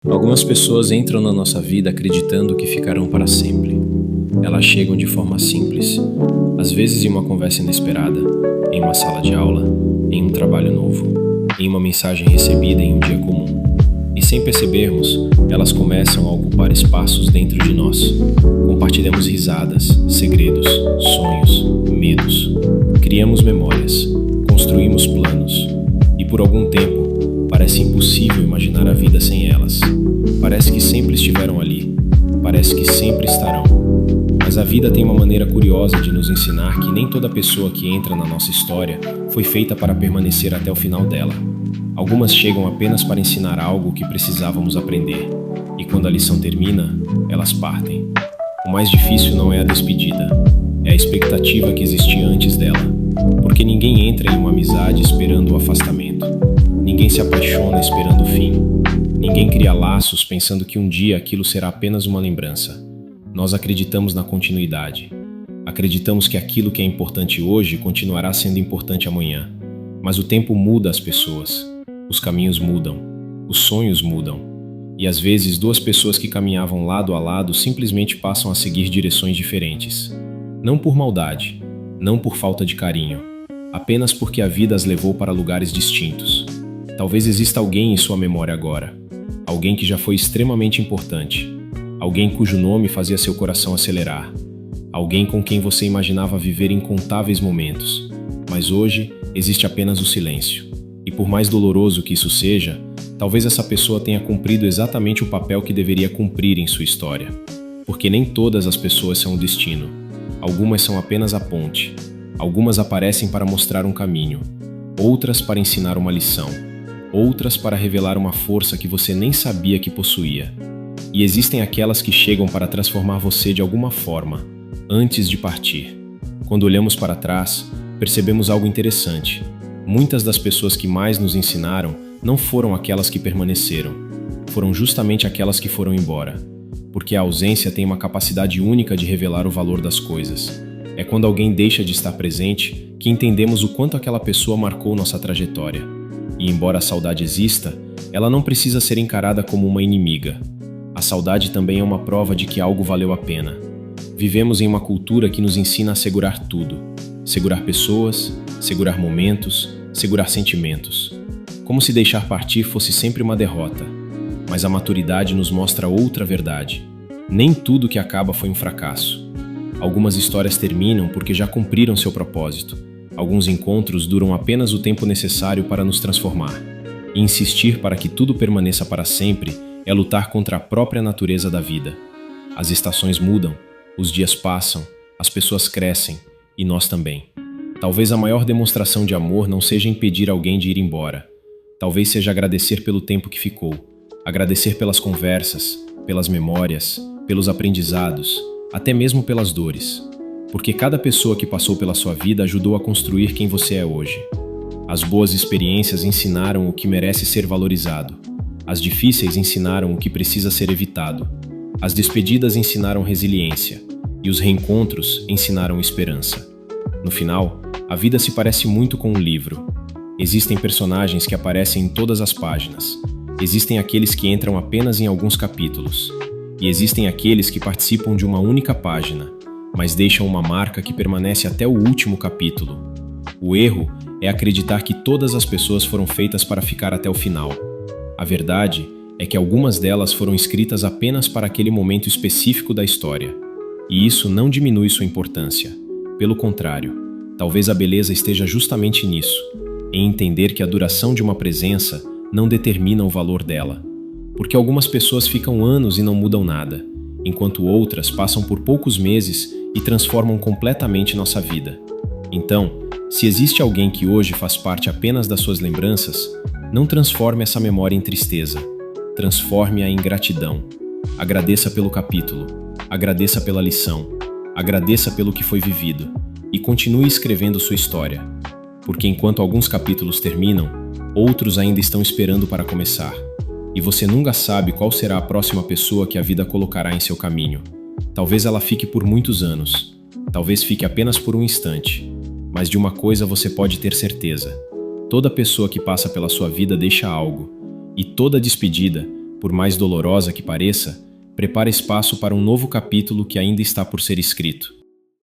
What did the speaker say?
Algumas pessoas entram na nossa vida acreditando que ficarão para sempre. Elas chegam de forma simples, às vezes em uma conversa inesperada, em uma sala de aula, em um trabalho novo, em uma mensagem recebida em um dia comum. E sem percebermos, elas começam a ocupar espaços dentro de nós. Compartilhamos risadas, segredos, sonhos, medos. Criamos memórias, construímos planos. E por algum tempo, parece impossível imaginar a vida sem elas. Parece que sempre estiveram ali. Parece que sempre estarão. Mas a vida tem uma maneira curiosa de nos ensinar que nem toda pessoa que entra na nossa história foi feita para permanecer até o final dela. Algumas chegam apenas para ensinar algo que precisávamos aprender. E quando a lição termina, elas partem. O mais difícil não é a despedida, é a expectativa que existia antes dela. Porque ninguém entra em uma amizade esperando o afastamento. Ninguém se apaixona esperando o fim. Ninguém cria laços pensando que um dia aquilo será apenas uma lembrança. Nós acreditamos na continuidade. Acreditamos que aquilo que é importante hoje continuará sendo importante amanhã. Mas o tempo muda as pessoas. Os caminhos mudam. Os sonhos mudam. E às vezes duas pessoas que caminhavam lado a lado simplesmente passam a seguir direções diferentes. Não por maldade, não por falta de carinho, apenas porque a vida as levou para lugares distintos. Talvez exista alguém em sua memória agora. Alguém que já foi extremamente importante. Alguém cujo nome fazia seu coração acelerar. Alguém com quem você imaginava viver incontáveis momentos. Mas hoje existe apenas o silêncio. E por mais doloroso que isso seja, talvez essa pessoa tenha cumprido exatamente o papel que deveria cumprir em sua história. Porque nem todas as pessoas são o destino. Algumas são apenas a ponte. Algumas aparecem para mostrar um caminho. Outras para ensinar uma lição. Outras para revelar uma força que você nem sabia que possuía. E existem aquelas que chegam para transformar você de alguma forma, antes de partir. Quando olhamos para trás, percebemos algo interessante. Muitas das pessoas que mais nos ensinaram não foram aquelas que permaneceram. Foram justamente aquelas que foram embora. Porque a ausência tem uma capacidade única de revelar o valor das coisas. É quando alguém deixa de estar presente que entendemos o quanto aquela pessoa marcou nossa trajetória. E embora a saudade exista, ela não precisa ser encarada como uma inimiga. A saudade também é uma prova de que algo valeu a pena. Vivemos em uma cultura que nos ensina a segurar tudo. Segurar pessoas, segurar momentos, segurar sentimentos. Como se deixar partir fosse sempre uma derrota. Mas a maturidade nos mostra outra verdade. Nem tudo que acaba foi um fracasso. Algumas histórias terminam porque já cumpriram seu propósito. Alguns encontros duram apenas o tempo necessário para nos transformar. E insistir para que tudo permaneça para sempre é lutar contra a própria natureza da vida. As estações mudam, os dias passam, as pessoas crescem, e nós também. Talvez a maior demonstração de amor não seja impedir alguém de ir embora. Talvez seja agradecer pelo tempo que ficou. Agradecer pelas conversas, pelas memórias, pelos aprendizados, até mesmo pelas dores. Porque cada pessoa que passou pela sua vida ajudou a construir quem você é hoje. As boas experiências ensinaram o que merece ser valorizado. As difíceis ensinaram o que precisa ser evitado. As despedidas ensinaram resiliência. E os reencontros ensinaram esperança. No final, a vida se parece muito com um livro. Existem personagens que aparecem em todas as páginas. Existem aqueles que entram apenas em alguns capítulos. E existem aqueles que participam de uma única página, mas deixam uma marca que permanece até o último capítulo. O erro é acreditar que todas as pessoas foram feitas para ficar até o final. A verdade é que algumas delas foram escritas apenas para aquele momento específico da história. E isso não diminui sua importância. Pelo contrário, talvez a beleza esteja justamente nisso, em entender que a duração de uma presença não determina o valor dela. Porque algumas pessoas ficam anos e não mudam nada, enquanto outras passam por poucos meses e transformam completamente nossa vida. Então, se existe alguém que hoje faz parte apenas das suas lembranças, não transforme essa memória em tristeza. Transforme-a em gratidão. Agradeça pelo capítulo. Agradeça pela lição. Agradeça pelo que foi vivido. E continue escrevendo sua história. Porque enquanto alguns capítulos terminam, outros ainda estão esperando para começar. E você nunca sabe qual será a próxima pessoa que a vida colocará em seu caminho. Talvez ela fique por muitos anos. Talvez fique apenas por um instante. Mas de uma coisa você pode ter certeza. Toda pessoa que passa pela sua vida deixa algo. E toda despedida por mais dolorosa que pareça, prepara espaço para um novo capítulo que ainda está por ser escrito.